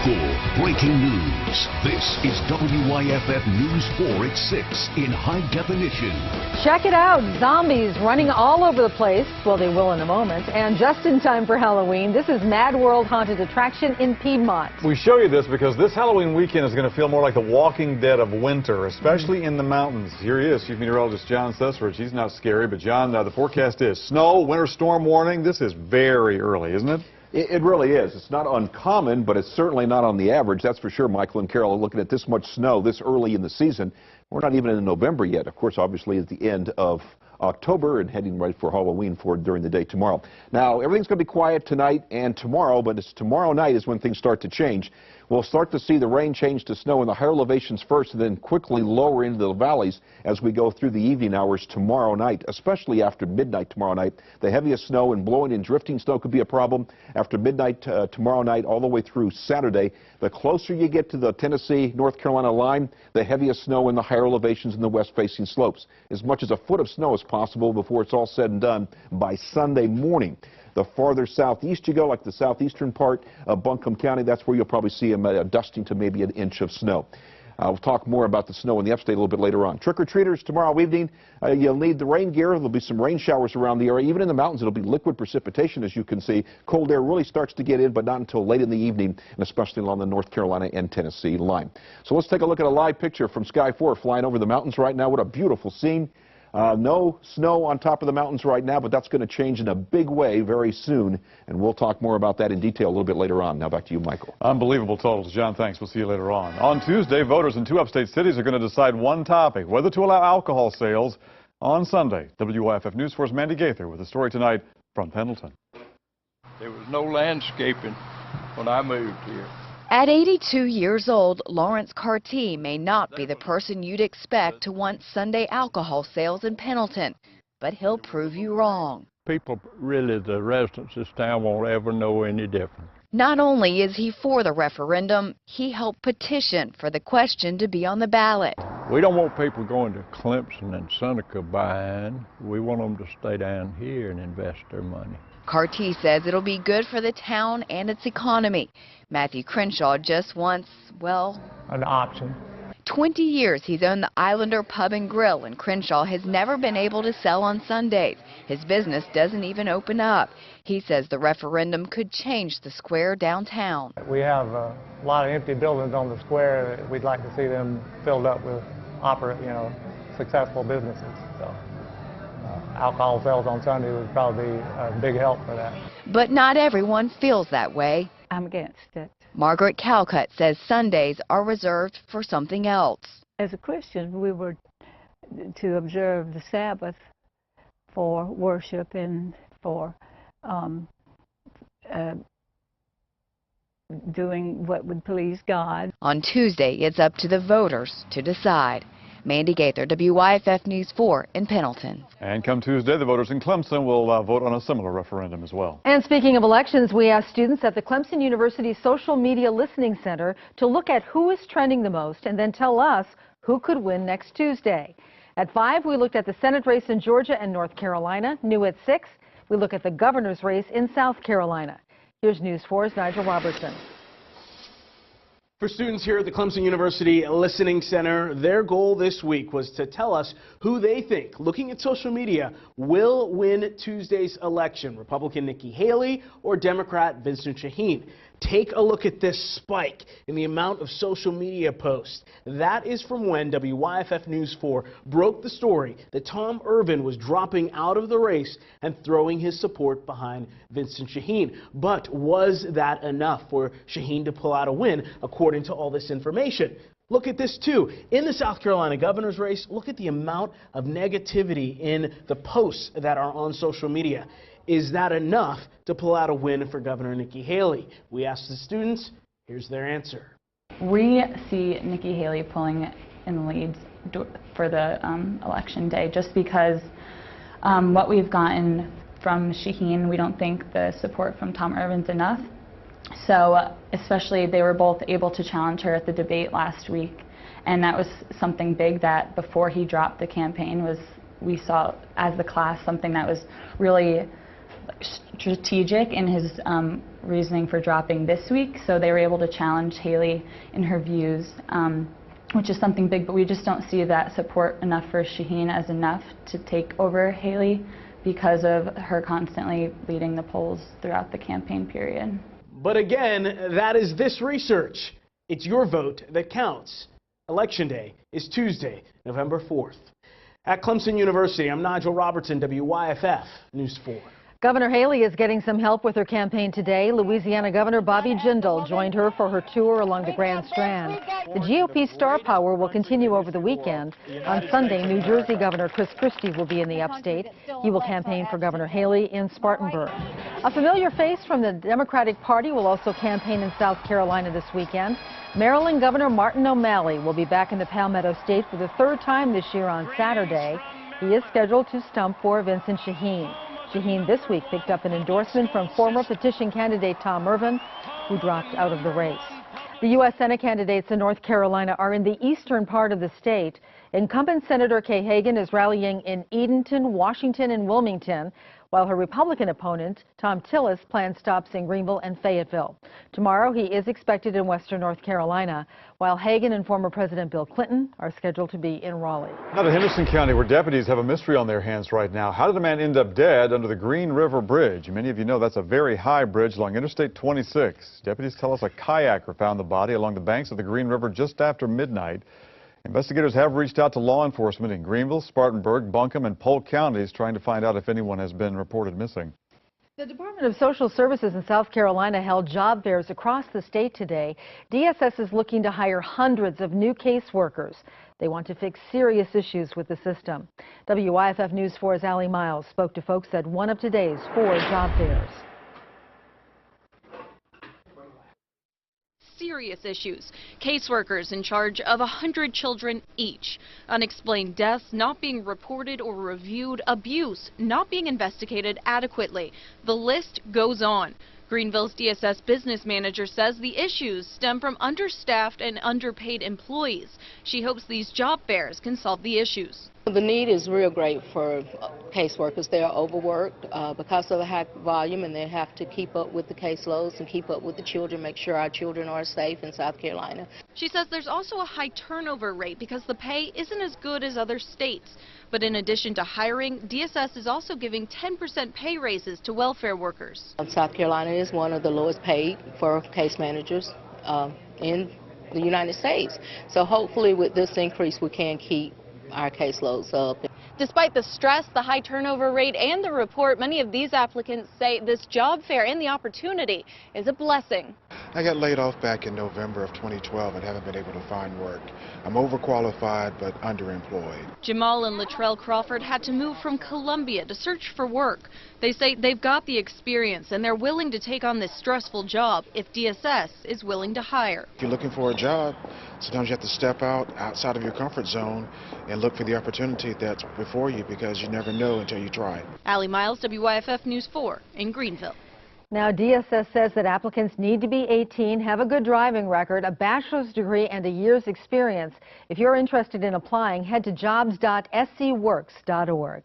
local, breaking news. This is WYFF News 4 at 6 in high definition. Check it out. Zombies running all over the place. Well, they will in a moment. And just in time for Halloween, this is Mad World Haunted Attraction in Piedmont. We show you this because this Halloween weekend is going to feel more like the Walking Dead of winter, especially in the mountains. Here he is, Chief Meteorologist John Susseridge. He's not scary, but John, the forecast is snow, winter storm warning. This is very early, isn't it? It really is. It's not uncommon, but it's certainly not on the average. That's for sure, Michael and Carol. Looking at this much snow this early in the season, we're not even in November yet. Of course, obviously, at the end of October and heading right for Halloween during the day tomorrow. Now, everything's going to be quiet tonight and tomorrow, but it's tomorrow night is when things start to change. We'll start to see the rain change to snow in the higher elevations first and then quickly lower into the valleys as we go through the evening hours tomorrow night, especially after midnight tomorrow night. The heaviest snow and blowing and drifting snow could be a problem after midnight tomorrow night all the way through Saturday. The closer you get to the Tennessee-North Carolina line, the heaviest snow in the higher elevations in the west-facing slopes. As much as a foot of snow is possible before it's all said and done by Sunday morning. The farther southeast you go, like the southeastern part of Buncombe County, that's where you'll probably see a dusting to maybe an inch of snow. We'll talk more about the snow in the upstate a little bit later on. Trick-or-treaters tomorrow evening, you'll need the rain gear. There'll be some rain showers around the area. Even in the mountains, it'll be liquid precipitation, as you can see. Cold air really starts to get in, but not until late in the evening, and especially along the North Carolina and Tennessee line. So let's take a look at a live picture from Sky 4 flying over the mountains right now. What a beautiful scene. No snow on top of the mountains right now, but that's going to change in a big way very soon, and we'll talk more about that in detail a little bit later on. Now back to you, Michael. Unbelievable totals. John, thanks. We'll see you later on. On Tuesday, voters in 2 upstate cities are going to decide one topic, whether to allow alcohol sales on Sunday. WYFF News 4's Mandy Gaither with a story tonight from Pendleton. There was no landscaping when I moved here. At 82 years old, Lawrence Carty may not be the person you'd expect to want Sunday alcohol sales in Pendleton, but he'll prove you wrong. People, really, the residents of this town won't ever know any different. Not only is he for the referendum, he helped petition for the question to be on the ballot. We don't want people going to Clemson and Seneca buying. We want them to stay down here and invest their money. Carty says it'll be good for the town and its economy. Matthew Crenshaw just wants, well, an option. 20 years he's owned the Islander Pub and Grill, and Crenshaw has never been able to sell on Sundays. His business doesn't even open up. He says the referendum could change the square downtown. We have a lot of empty buildings on the square. We'd like to see them filled up with successful businesses. So alcohol sales on Sunday would probably be a big help for that. But not everyone feels that way. I'm against it. Margaret Calcutt says Sundays are reserved for something else. As a Christian, we were to observe the Sabbath for worship and for doing what would please God. On Tuesday, it's up to the voters to decide. Mandy Gaither, WYFF News 4 in Pendleton. And come Tuesday, the voters in Clemson will vote on a similar referendum as well. And speaking of elections, we asked students at the Clemson University Social Media Listening Center to look at who is trending the most and then tell us who could win next Tuesday. At 5, we looked at the Senate race in Georgia and North Carolina. New at 6, we look at the governor's race in South Carolina. Here's News 4's Nigel Robertson. For students here at the Clemson University Listening Center, their goal this week was to tell us who they think, looking at social media, will win Tuesday's election, Republican Nikki Haley or Democrat Vincent Shaheen. Take a look at this spike in the amount of social media posts. That is from when WYFF News 4 broke the story that Tom Irvin was dropping out of the race and throwing his support behind Vincent Shaheen. But was that enough for Shaheen to pull out a win, according to all this information? Look at this, too. In the South Carolina governor's race, look at the amount of negativity in the posts that are on social media. Is that enough to pull out a win for Governor Nikki Haley? We asked the students. Here's their answer. We see Nikki Haley pulling in the leads for the election day just because what we've gotten from Shaheen, we don't think the support from Tom Irvin's enough. So especially they were both able to challenge her at the debate last week, and that was something big that before he dropped the campaign we saw as the class something that was really strategic in his reasoning for dropping this week, so they were able to challenge Haley in her views, which is something big, but we just don't see that support enough for Shaheen as enough to take over Haley because of her constantly leading the polls throughout the campaign period. But again, that is this research. It's your vote that counts. Election Day is Tuesday, November 4th. At Clemson University, I'm Nigel Robertson, WYFF News 4. Governor Haley is getting some help with her campaign today. Louisiana Governor Bobby Jindal joined her for her tour along the Grand Strand. The GOP star power will continue over the weekend. On Sunday, New Jersey Governor Chris Christie will be in the upstate. He will campaign for Governor Haley in Spartanburg. A familiar face from the Democratic Party will also campaign in South Carolina this weekend. Maryland Governor Martin O'Malley will be back in the Palmetto State for the third time this year on Saturday. He is scheduled to stump for Vincent Shaheen. Shaheen this week picked up an endorsement from former petition candidate Tom Irvin, who dropped out of the race. The U.S. Senate candidates in North Carolina are in the eastern part of the state. Incumbent Senator Kay Hagan is rallying in Edenton, Washington, and Wilmington, while her Republican opponent, Thom Tillis, plans stops in Greenville and Fayetteville. Tomorrow, he is expected in western North Carolina, while Hagan and former President Bill Clinton are scheduled to be in Raleigh. Now to Henderson County, where deputies have a mystery on their hands right now. How did a man end up dead under the Green River Bridge? Many of you know that's a very high bridge along Interstate 26. Deputies tell us a kayaker found the body along the banks of the Green River just after midnight. Investigators have reached out to law enforcement in Greenville, Spartanburg, Buncombe, and Polk counties trying to find out if anyone has been reported missing. The Department of Social Services in South Carolina held job fairs across the state today. DSS is looking to hire hundreds of new caseworkers. They want to fix serious issues with the system. WYFF News 4's Allie Miles spoke to folks at one of today's 4 job fairs. Serious issues. Caseworkers in charge of 100 children each. Unexplained deaths not being reported or reviewed. Abuse not being investigated adequately. The list goes on. Greenville's DSS business manager says the issues stem from understaffed and underpaid employees. She hopes these job fairs can solve the issues. The need is real great for caseworkers. They are overworked because of the high volume, and they have to keep up with the caseloads and keep up with the children, make sure our children are safe in South Carolina. She says there's also a high turnover rate because the pay isn't as good as other states. But in addition to hiring, DSS is also giving 10% pay raises to welfare workers. South Carolina is one of the lowest paid for case managers in the United States. So hopefully with this increase we can keep our caseloads up. Despite the stress, the high turnover rate, and the report, many of these applicants say this job fair and the opportunity is a blessing. I got laid off back in November of 2012 and haven't been able to find work. I'm overqualified but underemployed. Jamal and Latrell Crawford had to move from Columbia to search for work. They say they've got the experience and they're willing to take on this stressful job if DSS is willing to hire. If you're looking for a job, sometimes you have to step outside of your comfort zone and look for the opportunity that's before you, because you never know until you try. Allie Miles, WYFF News 4 in Greenville. Now, DSS says that applicants need to be 18, have a good driving record, a bachelor's degree, and a year's experience. If you're interested in applying, head to jobs.scworks.org.